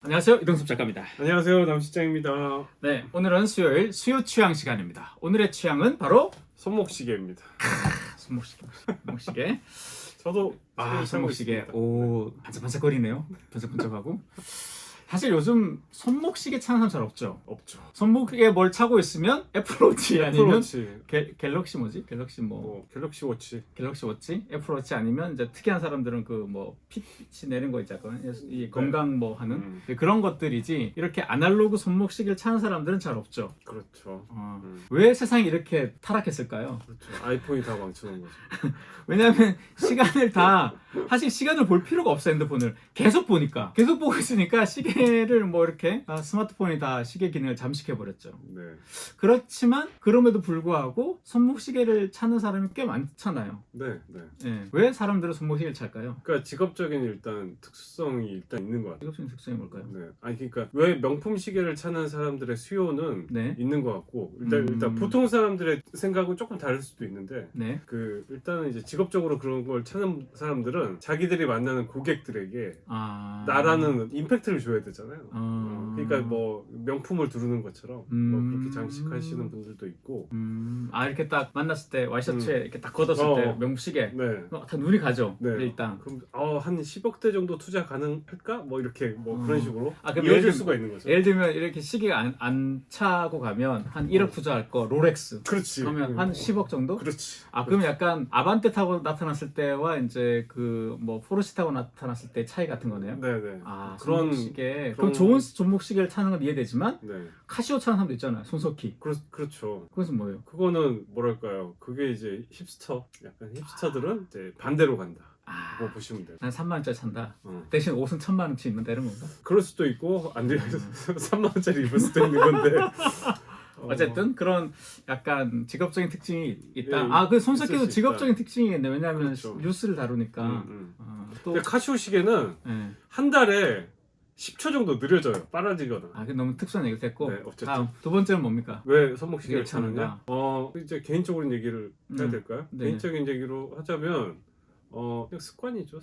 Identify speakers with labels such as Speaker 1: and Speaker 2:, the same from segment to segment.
Speaker 1: 안녕하세요, 이동섭 작가입니다.
Speaker 2: 안녕하세요, 남실장입니다.
Speaker 1: 네, 오늘은 수요일 수요 취향 시간입니다. 오늘의 취향은 바로
Speaker 2: 손목시계입니다.
Speaker 1: 손목시계.
Speaker 2: 저도
Speaker 1: 손목시계. 오, 반짝반짝거리네요. 반짝반짝하고. 사실 요즘 손목시계 차는 사람 잘 없죠.
Speaker 2: 없죠.
Speaker 1: 손목에 뭘 차고 있으면 애플워치 아니면
Speaker 2: 애플워치,
Speaker 1: 갤럭시 뭐지? 갤럭시
Speaker 2: 갤럭시 워치.
Speaker 1: 갤럭시 워치, 애플워치 아니면 이제 특이한 사람들은 그 뭐 핏이 내는 거 있잖아요. 이 건강 뭐 하는 그런 것들이지. 이렇게 아날로그 손목시계를 차는 사람들은 잘 없죠.
Speaker 2: 그렇죠.
Speaker 1: 왜 세상이 이렇게 타락했을까요?
Speaker 2: 그렇죠. 아이폰이 다 망쳐놓은 거죠.
Speaker 1: 왜냐하면 시간을 다 사실 시간을 볼 필요가 없어. 핸드폰을 계속 보니까 계속 보고 있으니까 시계를 뭐 이렇게 스마트폰이 다 시계 기능을 잠식해 버렸죠.
Speaker 2: 네.
Speaker 1: 그렇지만 그럼에도 불구하고 손목시계를 찾는 사람이 꽤 많잖아요.
Speaker 2: 네, 네.
Speaker 1: 예. 왜 사람들은 손목시계를 찰까요?
Speaker 2: 그러니까 직업적인 일단 특수성이 일단 있는 것 같아요.
Speaker 1: 직업적인 특성이 뭘까요?
Speaker 2: 네. 아니 그러니까 왜 명품 시계를 찾는 사람들의 수요는
Speaker 1: 네.
Speaker 2: 있는 것 같고 일단 보통 사람들의 생각은 조금 다를 수도 있는데
Speaker 1: 네.
Speaker 2: 일단은 이제 직업적으로 그런 걸 찾는 사람들은 자기들이 만나는 고객들에게 나라는 임팩트를 줘야 되잖아요. 그러니까 뭐 명품을 두르는 것처럼 뭐 그렇게 장식하시는 분들도 있고.
Speaker 1: 이렇게 딱 만났을 때 와이셔츠에 이렇게 딱 걷었을 때 명품시계.
Speaker 2: 네.
Speaker 1: 다 눈이 가죠.
Speaker 2: 네.
Speaker 1: 일단.
Speaker 2: 그럼 한 10억대 정도 투자 가능할까? 뭐 이렇게 뭐 그런 식으로
Speaker 1: 그럼
Speaker 2: 이어질 수가 있는 거죠.
Speaker 1: 예를 들면 이렇게 시계가 안 차고 가면 한 1억 투자할 거 롤렉스.
Speaker 2: 그렇지.
Speaker 1: 그러면 한 10억 정도?
Speaker 2: 그렇지.
Speaker 1: 그럼 약간 아반떼 타고 나타났을 때와 이제 그 뭐 포르쉐 타고 나타났을 때 차이 같은 거네요.
Speaker 2: 네네.
Speaker 1: 그런 시계. 그럼 좋은 손목시계를 차는 건 이해되지만
Speaker 2: 네.
Speaker 1: 카시오 차는 사람도 있잖아요. 손석희.
Speaker 2: 그렇죠.
Speaker 1: 그것은 뭐예요?
Speaker 2: 그거는 뭐랄까요? 그게 이제 약간 힙스터들은 이제 반대로 간다. 뭐 보시면 돼요.
Speaker 1: 난 3만 원짜리 산다. 대신 옷은 1,000만 원치 입는다 이런 건가?
Speaker 2: 그럴 수도 있고 안 돼요. 3만 원짜리 입을 수도 있는 건데.
Speaker 1: 어쨌든 그런 약간 직업적인 특징이 있다.
Speaker 2: 예,
Speaker 1: 그 손석희도
Speaker 2: 있을 수
Speaker 1: 직업적인
Speaker 2: 있다.
Speaker 1: 특징이겠네. 왜냐하면
Speaker 2: 그렇죠.
Speaker 1: 뉴스를 다루니까. 또
Speaker 2: 근데 카시오 시계는
Speaker 1: 예.
Speaker 2: 한 달에 10초 정도 느려져요. 빨라지거나.
Speaker 1: 그게 너무 특수한 얘기를 했고.
Speaker 2: 네, 어쨌든.
Speaker 1: 다음 두 번째는 뭡니까?
Speaker 2: 왜 손목시계를
Speaker 1: 시계를
Speaker 2: 차느냐? 이제 개인적인 얘기를 해야 될까요?
Speaker 1: 네.
Speaker 2: 개인적인 얘기로 하자면 그냥 습관이죠,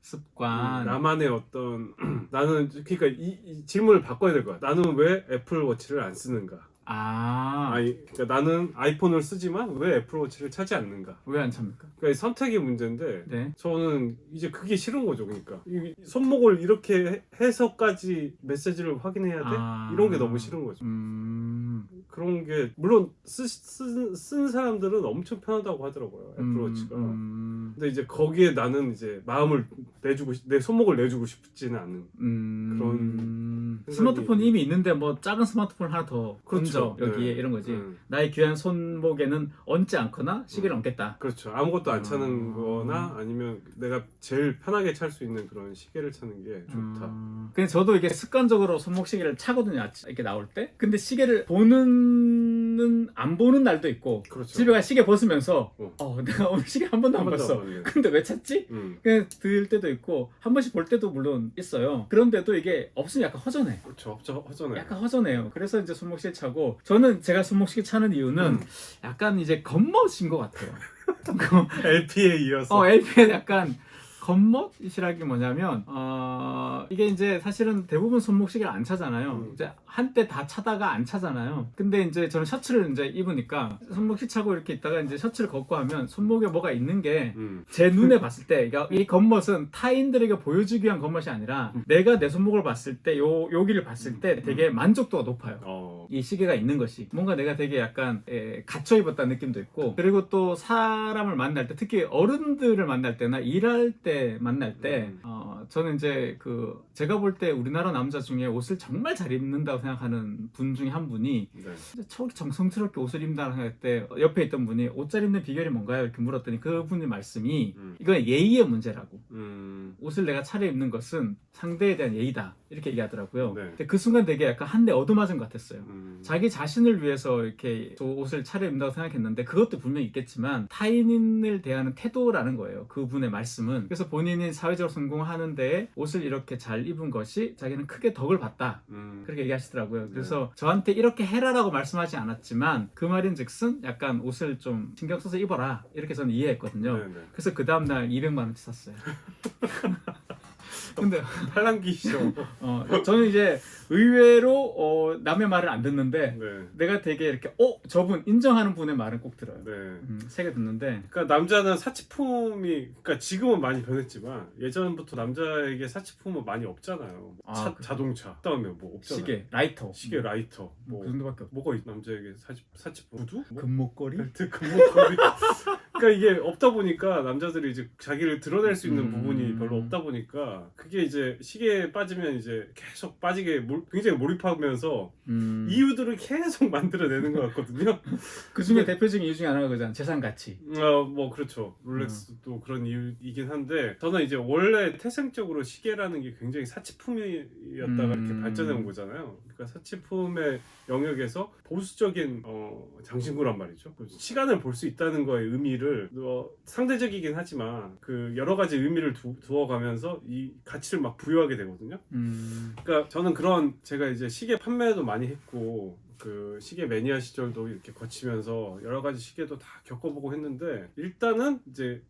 Speaker 1: 습관.
Speaker 2: 나만의 어떤 나는 그러니까 이 질문을 바꿔야 될 거야. 나는 왜 애플 워치를 안 쓰는가? 그러니까 나는 아이폰을 쓰지만 왜 애플 워치를 차지 않는가?
Speaker 1: 왜 안 찹니까?
Speaker 2: 그러니까 선택의 문제인데
Speaker 1: 네.
Speaker 2: 저는 이제 그게 싫은 거죠. 그러니까 이 손목을 이렇게 해서까지 메시지를 확인해야 돼? 이런 게 너무 싫은 거죠. 그런 게 물론 쓴 사람들은 엄청 편하다고 하더라고요. 애플워치가. 근데 이제 거기에 나는 이제 마음을 내 손목을 내주고 싶지는 않은 그런
Speaker 1: 스마트폰이 이미 있는데 뭐 작은 스마트폰 하나 더 얹어 여기에 이런 거지. 나의 귀한 손목에는 얹지 않거나 시계를 얹겠다.
Speaker 2: 그렇죠. 아무것도 안 차는 거나 아니면 내가 제일 편하게 찰 수 있는 그런 시계를 차는 게 좋다.
Speaker 1: 근데 저도 이게 습관적으로 손목 시계를 차거든요. 이렇게 나올 때. 근데 시계를 보는 안 보는 날도 있고.
Speaker 2: 그렇죠.
Speaker 1: 집에 가 시계 벗으면서 내가 오늘 시계 한 번도 안 봤어. 근데 왜 찾지? 그냥 들 때도 있고 한 번씩 볼 때도 물론 있어요. 그런데도 이게 없으면 약간 허전해.
Speaker 2: 그렇죠. 허전해.
Speaker 1: 약간 허전해요. 그래서 이제 손목시계 차고 저는 제가 손목시계 차는 이유는 약간 이제 겉멋인 것 같아요.
Speaker 2: LP에 이어서.
Speaker 1: LP에 약간 겉멋이라기 뭐냐면 이게 이제 사실은 대부분 손목시계를 안 차잖아요. 이제 한때 다 차다가 안 차잖아요. 근데 이제 저는 셔츠를 이제 입으니까 손목시 차고 이렇게 있다가 이제 셔츠를 걷고 하면 손목에 뭐가 있는 게 제 눈에 봤을 때 그러니까 이 겉멋은 타인들에게 보여주기 위한 겉멋이 아니라 내가 내 손목을 봤을 때 여기를 봤을 때 되게 만족도가 높아요. 이 시계가 있는 것이 뭔가 내가 되게 약간 갇혀 입었다는 느낌도 있고 그리고 또 사람을 만날 때 특히 어른들을 만날 때나 일할 때 만날 때 저는 이제 제가 볼 때 우리나라 남자 중에 옷을 정말 잘 입는다고 생각하는 분 중에 한 분이 저렇게 정성스럽게 옷을 입는다고 생각할 때 옆에 있던 분이 옷 잘 입는 비결이 뭔가요? 이렇게 물었더니 그분의 말씀이 이건 예의의 문제라고. 옷을 내가 차려입는 것은 상대에 대한 예의다 이렇게 얘기하더라고요. 근데 그 순간 되게 약간 한 대 얻어맞은 것 같았어요. 자기 자신을 위해서 이렇게 옷을 차려입는다고 생각했는데 그것도 분명히 있겠지만 타인을 대하는 태도라는 거예요. 그분의 말씀은. 그래서 본인이 사회적으로 성공하는 데에 옷을 이렇게 잘 입은 것이 자기는 크게 덕을 봤다. 그렇게 얘기하시더라고요. 그래서 저한테 이렇게 해라라고 말씀하지 않았지만 그 말인즉슨 약간 옷을 좀 신경 써서 입어라 이렇게 저는 이해했거든요. 그래서 그 다음날 200만 원치 샀어요. 근데
Speaker 2: 팔랑귀시죠.
Speaker 1: 저는 이제 의외로 남의 말을 안 듣는데
Speaker 2: 네.
Speaker 1: 내가 되게 이렇게 저분 인정하는 분의 말은 꼭 들어요.
Speaker 2: 네.
Speaker 1: 세게 듣는데.
Speaker 2: 그러니까 남자는 사치품이, 그러니까 지금은 많이 변했지만 예전부터 남자에게 사치품은 많이 없잖아요. 자동차, 그다음에 뭐 없잖아요.
Speaker 1: 시계, 라이터,
Speaker 2: 뭐
Speaker 1: 그 정도밖에 없어.
Speaker 2: 뭐가 남자에게 사치품? 구두? 뭐?
Speaker 1: 금목걸이?
Speaker 2: 벨트, 금목걸이. 그러니까 이게 없다 보니까 남자들이 이제 자기를 드러낼 수 있는 부분이 별로 없다 보니까 그게 이제 시계에 빠지면 이제 계속 빠지게 굉장히 몰입하면서 이유들을 계속 만들어내는 것 같거든요.
Speaker 1: 그 중에 대표적인 이유 중에 하나가 그잖아. 재산 가치.
Speaker 2: 뭐 그렇죠. 롤렉스도 그런 이유이긴 한데 저는 이제 원래 태생적으로 시계라는 게 굉장히 사치품이었다가 이렇게 발전해 온 거잖아요. 그러니까 사치품의 영역에서 보수적인 장신구란 말이죠. 시간을 볼 수 있다는 거의 의미를 상대적이긴 하지만 그 여러 가지 의미를 두어가면서 이 가치를 막 부여하게 되거든요. 그러니까 저는 제가 이제 시계 판매도 많이 했고 그 시계 매니아 시절도 이렇게 거치면서 여러 가지 시계도 다 겪어보고 했는데 일단은 이제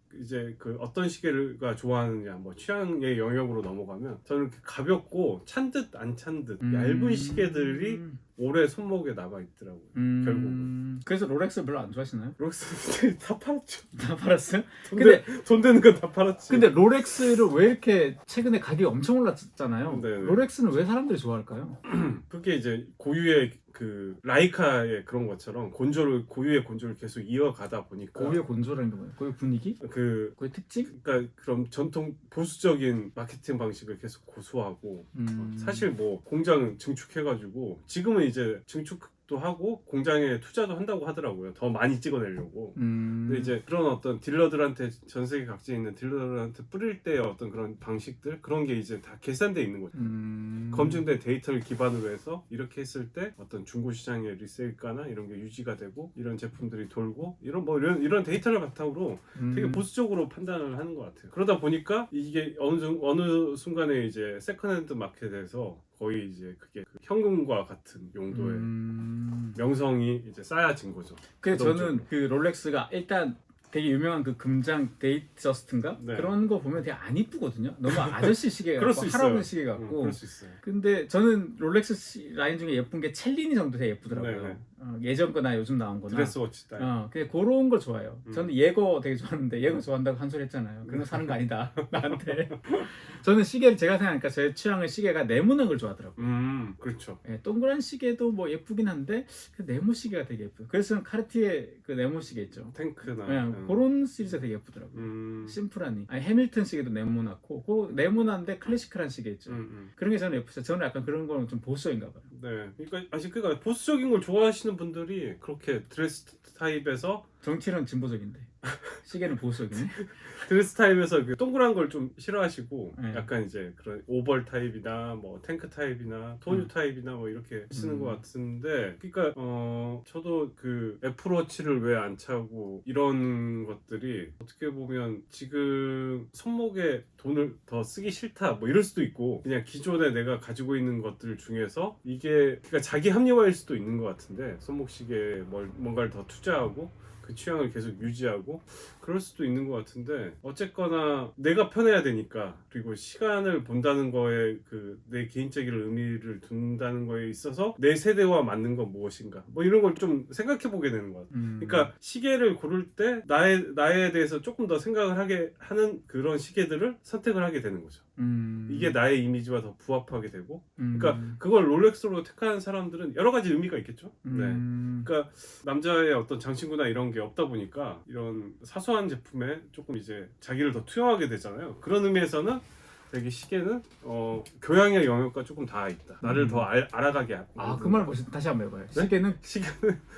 Speaker 2: 그 어떤 시계가 좋아하느냐 뭐 취향의 영역으로 넘어가면 저는 이렇게 가볍고 찬 듯 안 찬 듯 얇은 시계들이 오래 손목에 남아 있더라고요. 결국은.
Speaker 1: 그래서 롤렉스 별로 안 좋아하시나요?
Speaker 2: 롤렉스 다 팔았죠.
Speaker 1: 다 팔았어요?
Speaker 2: 돈 되는 건 다 팔았지.
Speaker 1: 근데 롤렉스를 왜 이렇게 최근에 가격이 엄청 올랐잖아요.
Speaker 2: 네네.
Speaker 1: 롤렉스는 왜 사람들이 좋아할까요?
Speaker 2: 그게 이제 고유의 그 라이카의 그런 것처럼 고유의 곤조를 계속 이어가다 보니까
Speaker 1: 고유의 곤조라는 게 뭐예요? 고유 분위기? 고유 특징?
Speaker 2: 그러니까 그런 전통 보수적인 마케팅 방식을 계속 고수하고 사실 뭐 공장 증축해가지고 지금은 이제 증축도 하고 공장에 투자도 한다고 하더라고요. 더 많이 찍어내려고. 근데 이제 그런 어떤 딜러들한테 전 세계 각지에 있는 딜러들한테 뿌릴 때의 어떤 그런 방식들 그런 게 이제 다 계산돼 있는 거죠. 검증된 데이터를 기반으로 해서 이렇게 했을 때 어떤 중고 시장의 리세일가나 이런 게 유지가 되고 이런 제품들이 돌고 이런 데이터를 바탕으로 되게 보수적으로 판단을 하는 것 같아요. 그러다 보니까 이게 어느 순간에 이제 세컨핸드 마켓에서 거의 이제 그게 그 현금과 같은 용도의 명성이 이제 쌓여진 거죠.
Speaker 1: 그래서 저는 그 롤렉스가 일단 되게 유명한 그 금장 데이트저스트인가?
Speaker 2: 네.
Speaker 1: 그런 거 보면 되게 안 이쁘거든요. 너무 아저씨 시계
Speaker 2: 그럴
Speaker 1: 같고
Speaker 2: 수
Speaker 1: 할아버지 시계 같고.
Speaker 2: 그럴 수 있어요.
Speaker 1: 근데 저는 롤렉스 라인 중에 예쁜 게 첼리니 정도 되게 예쁘더라고요.
Speaker 2: 네네.
Speaker 1: 예전 거나 요즘 나온 거나.
Speaker 2: 드레스워치 스타일.
Speaker 1: 그냥 그런 걸 좋아해요. 저는 예거 되게 좋아하는데 예거 좋아한다고 한 소리 했잖아요. 그런 거 사는 거 아니다. 나한테. 저는 시계를 제가 생각하니까 제 취향은 시계가 네모난 걸 좋아하더라고요.
Speaker 2: 그렇죠.
Speaker 1: 동그란 시계도 뭐 예쁘긴 한데 그 네모 시계가 되게 예뻐요. 그래서 저는 카르티에 그 네모 시계 있죠.
Speaker 2: 탱크나
Speaker 1: 그런 시리즈가 되게 예쁘더라고요. 심플하니. 해밀턴 시계도 네모나고 그 네모난데 클래시컬한 시계 있죠. 그런 게 저는 예쁘죠. 저는 약간 그런 거는 좀 보수적인가 봐요.
Speaker 2: 네. 그러니까 보수적인 걸 좋아하시는 분들이 그렇게 드레스 타입에서
Speaker 1: 정치는 진보적인데 시계는 보수적이네.
Speaker 2: 드레스 타입에서 그 동그란 걸 좀 싫어하시고
Speaker 1: 네.
Speaker 2: 약간 이제 그런 오벌 타입이나 뭐 탱크 타입이나 토뉴 타입이나 뭐 이렇게 쓰는 것 같은데 그러니까 저도 그 애플워치를 왜 안 차고 이런 것들이 어떻게 보면 지금 손목에 돈을 더 쓰기 싫다 뭐 이럴 수도 있고 그냥 기존에 내가 가지고 있는 것들 중에서 이게 그러니까 자기 합리화일 수도 있는 것 같은데 손목시계에 뭔가를 더 투자하고 그 취향을 계속 유지하고 그럴 수도 있는 것 같은데 어쨌거나 내가 편해야 되니까 그리고 시간을 본다는 거에 그 내 개인적인 의미를 둔다는 거에 있어서 내 세대와 맞는 건 무엇인가 뭐 이런 걸 좀 생각해 보게 되는 것 같아요. 그러니까 시계를 고를 때 나에 대해서 조금 더 생각을 하게 하는 그런 시계들을 선택을 하게 되는 거죠. 이게 나의 이미지와 더 부합하게 되고 그러니까 그걸 롤렉스로 택하는 사람들은 여러 가지 의미가 있겠죠. 네. 그러니까 남자의 어떤 장신구나 이런 게 없다 보니까 이런 사소한 제품에 조금 이제 자기를 더 투영하게 되잖아요. 그런 의미에서는 되게 시계는 교양의 영역과 조금 닿아 있다. 나를 더 알아가게 하고.
Speaker 1: 그 말 다시 한번 해봐요.
Speaker 2: 네?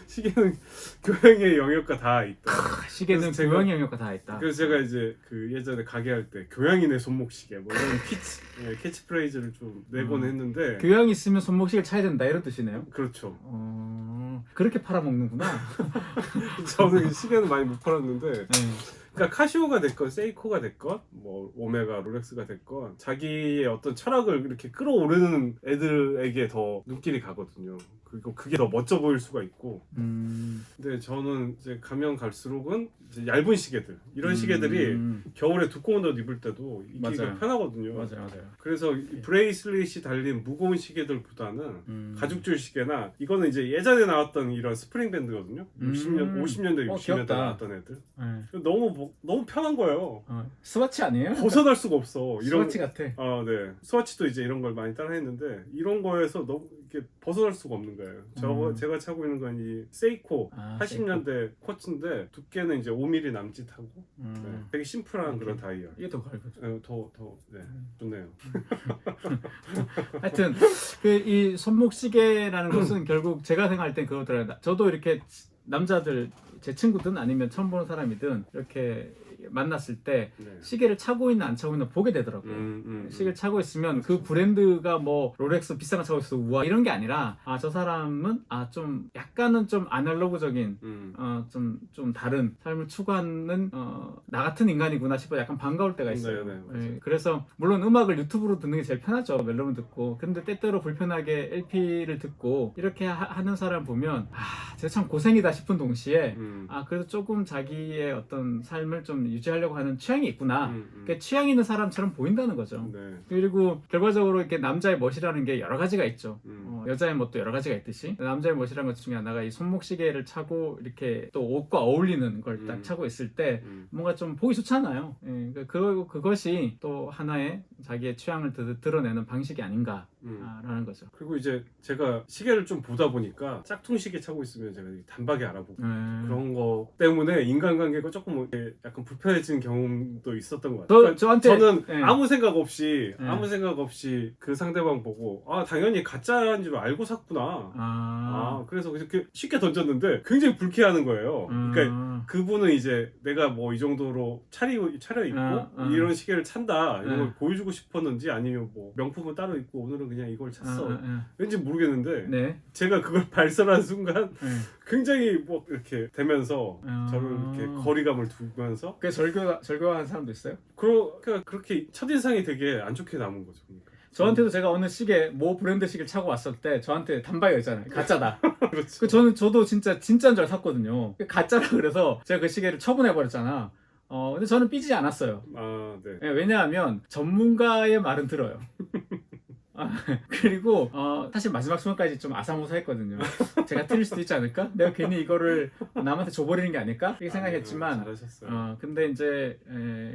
Speaker 2: 시계는 교양의 영역과 닿아 있다.
Speaker 1: 시계는 교양의 영역과 닿아 있다.
Speaker 2: 그래서 제가 이제 그 예전에 가게 할 때 교양이네 손목 시계 뭐 이런 캐치프레이즈를 좀 내곤 했는데
Speaker 1: 교양 있으면 손목시계를 차야 된다 이런 뜻이네요.
Speaker 2: 그렇죠.
Speaker 1: 그렇게 팔아먹는구나.
Speaker 2: 저는 시계는 많이 못 팔았는데
Speaker 1: 네.
Speaker 2: 그러니까 카시오가 됐건 세이코가 됐건 뭐 오메가 롤렉스가 됐건 자기의 어떤 철학을 이렇게 끌어오르는 애들에게 더 눈길이 가거든요. 그리고 그게 더 멋져 보일 수가 있고 근데 저는 이제 가면 갈수록은 이제 얇은 시계들 이런 시계들이 겨울에 두꺼운 옷 입을 때도 입기가
Speaker 1: 맞아요.
Speaker 2: 편하거든요.
Speaker 1: 맞아요.
Speaker 2: 그래서 이 브레이슬릿이 달린 무거운 시계들보다는 가죽줄 시계나 이거는 이제 예전에 나왔던 이런 스프링 밴드거든요. 50년대 60년대
Speaker 1: 귀엽다.
Speaker 2: 나왔던 애들.
Speaker 1: 네.
Speaker 2: 너무 편한 거예요.
Speaker 1: 스와치 아니에요?
Speaker 2: 벗어날 수가 없어.
Speaker 1: 스와치 같아.
Speaker 2: 네. 스와치도 이제 이런 걸 많이 따라했는데 이런 거에서 너무 이렇게 벗어날 수가 없는 거예요. 제가 차고 있는 건 이 세이코 80년대 쿼츠인데 두께는 이제 5mm 남짓하고 네. 되게 심플한 그런 다이얼.
Speaker 1: 이게 더 가볍죠.
Speaker 2: 네, 좋네요.
Speaker 1: 하여튼 그 이 손목시계라는 것은 결국 제가 생각할 땐 그거더라고요. 저도 이렇게 남자들 제 친구든 아니면 처음 보는 사람이든 이렇게 만났을 때
Speaker 2: 네.
Speaker 1: 시계를 차고 있나 안 차고 있나 보게 되더라고요. 시계를 차고 있으면 그 브랜드가 뭐 롤렉스 비싼 거 차고 있어 우와 이런 게 아니라 아 저 사람은 좀 약간은 좀 아날로그적인 좀 다른 삶을 추구하는 나 같은 인간이구나 싶어 약간 반가울 때가 있어요.
Speaker 2: 네,
Speaker 1: 그래서 물론 음악을 유튜브로 듣는 게 제일 편하죠. 멜로만 듣고. 근데 때때로 불편하게 LP를 듣고 이렇게 하는 사람 보면 아 제가 참 고생이다 싶은 동시에 아 그래도 조금 자기의 어떤 삶을 좀 유지하려고 하는 취향이 있구나. 그러니까 취향 있는 사람처럼 보인다는 거죠.
Speaker 2: 네.
Speaker 1: 그리고 결과적으로 이렇게 남자의 멋이라는 게 여러 가지가 있죠. 여자의 멋도 여러 가지가 있듯이 남자의 멋이라는 것 중에 하나가 이 손목시계를 차고 이렇게 또 옷과 어울리는 걸 딱 차고 있을 때 뭔가 좀 보기 좋잖아요. 그것이 또 하나의 자기의 취향을 드러내는 방식이 아닌가라는 거죠.
Speaker 2: 그리고 이제 제가 시계를 좀 보다 보니까 짝퉁 시계 차고 있으면 제가 단박에 알아보고 그런 거 때문에 인간관계가 조금 이렇게 약간 불편해진 경험도 있었던 것 같아요. 저는 아무 생각 없이 그 상대방 보고 아 당연히 가짜인 줄 알고 샀구나. 그래서 이렇게 쉽게 던졌는데 굉장히 불쾌하는 거예요. 그러니까 그분은 이제 내가 뭐 이 정도로 차려 입고 이런 시계를 찬다 이런 걸 보여주고 싶었는지 아니면 뭐 명품은 따로 있고 오늘은 그냥 이걸 찼어. 왠지 모르겠는데 제가 그걸 발설한 순간 굉장히 뭐 이렇게 되면서 저를 이렇게 거리감을 두면서
Speaker 1: 그 절교하는 사람도 있어요?
Speaker 2: 그러니까 그렇게 첫인상이 되게 안 좋게 남은 거죠. 그러니까.
Speaker 1: 저한테도 제가 어느 시계 모 브랜드 시계를 차고 왔을 때 저한테 단박에 있잖아요. 가짜다.
Speaker 2: 그렇죠.
Speaker 1: 저도 진짜인 줄 샀거든요. 가짜라 그래서 제가 그 시계를 처분해 버렸잖아. 근데 저는 삐지지 않았어요.
Speaker 2: 네.
Speaker 1: 왜냐하면 전문가의 말은 들어요. 그리고 사실 마지막 순간까지 좀 아사모사했거든요. 제가 틀릴 수도 있지 않을까? 내가 괜히 이거를 남한테 줘버리는 게 아닐까? 이렇게 생각했지만
Speaker 2: 잘하셨어요.
Speaker 1: 근데 이제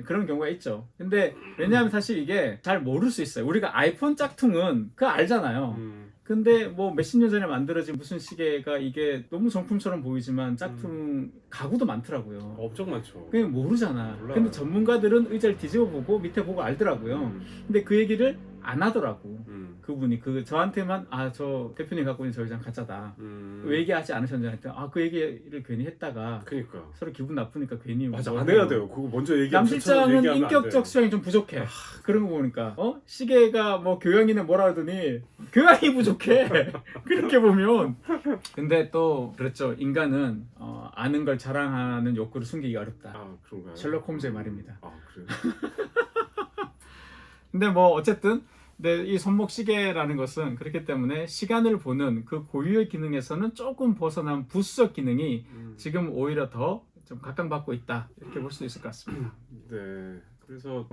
Speaker 1: 그런 경우가 있죠. 근데 왜냐하면 사실 이게 잘 모를 수 있어요. 우리가 아이폰 짝퉁은 그거 알잖아요. 근데 뭐 몇십 년 전에 만들어진 무슨 시계가 이게 너무 정품처럼 보이지만 짝퉁 가구도 많더라고요.
Speaker 2: 엄청 많죠.
Speaker 1: 그냥 모르잖아.
Speaker 2: 몰라요. 근데
Speaker 1: 근데 전문가들은 의자를 뒤집어 보고 밑에 보고 알더라고요. 근데 그 얘기를 안 하더라고. 그분이 저한테만 저 대표님 갖고 있는 저 의자는 가짜다. 왜 얘기하지 않으셨냐 했더니 그 얘기를 괜히 했다가
Speaker 2: 그러니까
Speaker 1: 서로 기분 나쁘니까 괜히
Speaker 2: 맞아 안 해야 돼요. 그거 먼저 얘기하면
Speaker 1: 남 실장은 인격적 수양이 좀 부족해. 그런 거 보니까 시계가 뭐 교양이네 뭐라 하더니 교양이 부족해. 그렇게 보면 근데 또 그렇죠. 인간은 아는 걸 자랑하는 욕구를 숨기기 어렵다.
Speaker 2: 그런가요?
Speaker 1: 셜록 홈즈의 말입니다.
Speaker 2: 그래요?
Speaker 1: 근데 뭐 어쨌든 이 손목시계라는 것은 그렇기 때문에 시간을 보는 그 고유의 기능에서는 조금 벗어난 부수적 기능이 지금 오히려 더 좀 각광받고 있다 이렇게 볼 수도 있을 것 같습니다.
Speaker 2: 네. 그래서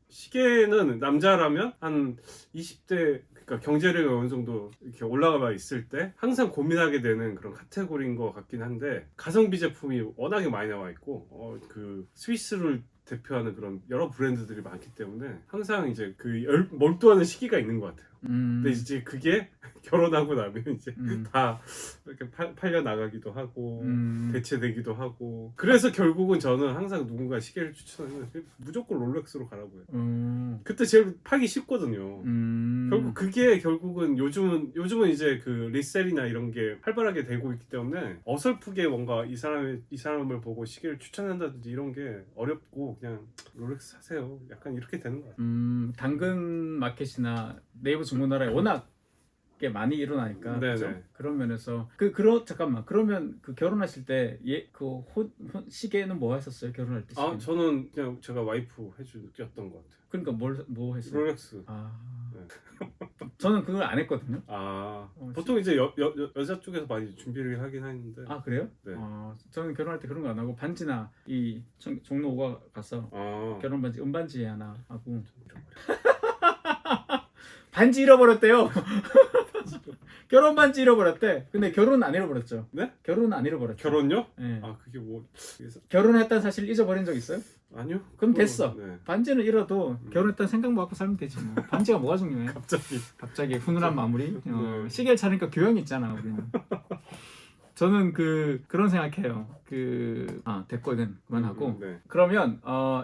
Speaker 2: 시계는 남자라면 한 20대 그러니까 경제력이 어느 정도 이렇게 올라가 있을 때 항상 고민하게 되는 그런 카테고리인 것 같긴 한데 가성비 제품이 워낙에 많이 나와 있고 그 스위스를 대표하는 그런 여러 브랜드들이 많기 때문에 항상 이제 그 몰두하는 시기가 있는 것 같아요. 근데 이제 그게 결혼하고 나면 이제 다 이렇게 팔려 나가기도 하고 대체되기도 하고 그래서 결국은 저는 항상 누군가 시계를 추천하면 무조건 롤렉스로 가라고요. 그때 제일 팔기 쉽거든요. 결국은 요즘은 이제 그 리셀이나 이런 게 활발하게 되고 있기 때문에 어설프게 뭔가 이 사람을 보고 시계를 추천한다든지 이런 게 어렵고 그냥 롤렉스 사세요. 약간 이렇게 되는 것 같아요.
Speaker 1: 당근 마켓이나 네이버 중고나라에 워낙 게 많이 일어나니까 그렇죠? 그런 면에서 잠깐만 그러면 그 결혼하실 때 시계는 뭐 하셨어요? 결혼할 때?
Speaker 2: 저는 그냥 제가 와이프 해줬던 것 같아요.
Speaker 1: 그러니까 뭐 했어요?
Speaker 2: 롤렉스.
Speaker 1: 네. 저는 그걸 안 했거든요.
Speaker 2: 아
Speaker 1: 어,
Speaker 2: 보통 이제 여자 쪽에서 많이 준비를 하긴 하는데.
Speaker 1: 아 그래요?
Speaker 2: 네.
Speaker 1: 저는 결혼할 때 그런 거 안 하고 반지나 이 종로 오가 가서 결혼 반지 은반지 하나 하고 반지 잃어버렸대요. 결혼 반지 잃어버렸대. 근데 결혼은 안 잃어버렸죠.
Speaker 2: 네?
Speaker 1: 결혼은 안 잃어버렸죠.
Speaker 2: 결혼요?
Speaker 1: 네.
Speaker 2: 아 그게 뭐
Speaker 1: 결혼했다는 사실 잊어버린 적 있어요?
Speaker 2: 아니요.
Speaker 1: 그럼 됐어.
Speaker 2: 네.
Speaker 1: 반지는 잃어도 결혼했다는 생각만 갖고 살면 되지 뭐. 반지가 뭐가 중요해?
Speaker 2: 갑자기
Speaker 1: 훈훈한 마무리.
Speaker 2: 네.
Speaker 1: 시계를 차니까 교양이 있잖아 우리는. 저는 그런 생각해요. 됐거든. 그만하고.
Speaker 2: 네.
Speaker 1: 그러면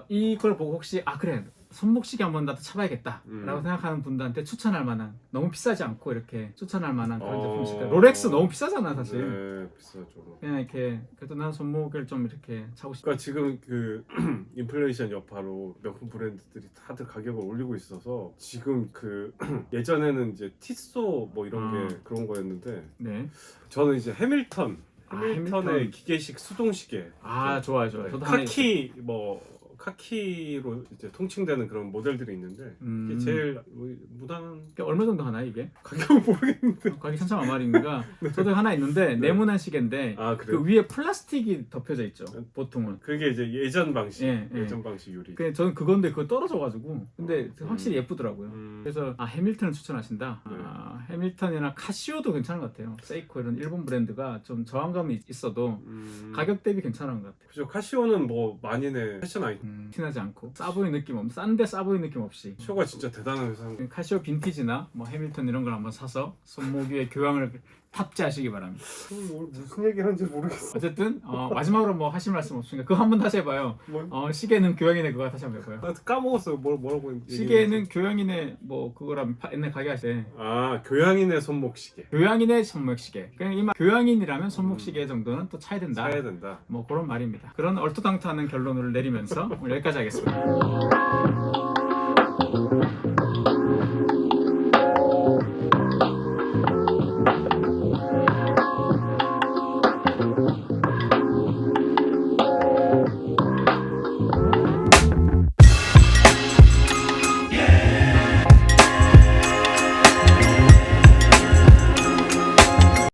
Speaker 1: 이걸 보고 혹시 그래 손목시계 한번 나도 차봐야겠다 라고 생각하는 분들한테 추천할 만한, 너무 비싸지 않고 이렇게 추천할 만한 그런 제품일까요? 롤렉스 너무 비싸잖아 사실.
Speaker 2: 네, 비싸죠.
Speaker 1: 그냥 이렇게 그래도 난 손목을 좀 이렇게 차고 싶다.
Speaker 2: 그러니까 지금 그 인플레이션 여파로 명품 브랜드들이 다들 가격을 올리고 있어서 지금 그 예전에는 이제 티쏘 뭐 이런 게 그런 거였는데
Speaker 1: 네.
Speaker 2: 저는 이제 해밀턴의
Speaker 1: 해밀턴.
Speaker 2: 기계식 수동시계.
Speaker 1: 좋아요.
Speaker 2: 네,
Speaker 1: 저도 하나
Speaker 2: 카키로 이제 통칭되는 그런 모델들이 있는데 이게 제일 무난한.
Speaker 1: 얼마 정도 하나요 이게?
Speaker 2: 가격은 모르겠는데
Speaker 1: 가격이 천차만별이니까. 저도 하나 있는데 네모난 시계인데
Speaker 2: 그래요?
Speaker 1: 그 위에 플라스틱이 덮여져 있죠 보통은.
Speaker 2: 그게 이제 예전 방식
Speaker 1: 예.
Speaker 2: 예전 방식 유리.
Speaker 1: 저는 그건데 그거 떨어져가지고 근데 확실히 예쁘더라고요. 그래서 해밀턴을 추천하신다.
Speaker 2: 네.
Speaker 1: 해밀턴이나 카시오도 괜찮은 것 같아요. 세이코 이런 일본 브랜드가 좀 저항감이 있어도 가격 대비 괜찮은 것 같아요.
Speaker 2: 그죠. 카시오는 뭐 만인의 패션 아이템.
Speaker 1: 티나지 않고 싸 보이는 느낌 싼데 싸 보이는 느낌 없이.
Speaker 2: 카시오가 진짜 대단한 회사인 거.
Speaker 1: 카시오 빈티지나 뭐 해밀턴 이런 걸 한번 사서 손목 위에 교양을 탑재하시기 바랍니다.
Speaker 2: 무슨 얘기를 하는지 모르겠어.
Speaker 1: 어쨌든 마지막으로 뭐 하실 말씀 없으니까 그거 한번 다시 해봐요. 시계는 교양인의 그거 다시 한번 해봐요.
Speaker 2: 나 까먹었어요. 뭐라고
Speaker 1: 시계는 교양인의 뭐 그거랑 옛날 가게 할 때
Speaker 2: 교양인의 손목시계.
Speaker 1: 교양인의 손목시계. 그냥 이만 교양인이라면 손목시계 정도는 또 차야 된다.
Speaker 2: 사야 된다.
Speaker 1: 뭐 그런 말입니다. 그런 얼토당토하는 결론을 내리면서 오늘 여기까지 하겠습니다.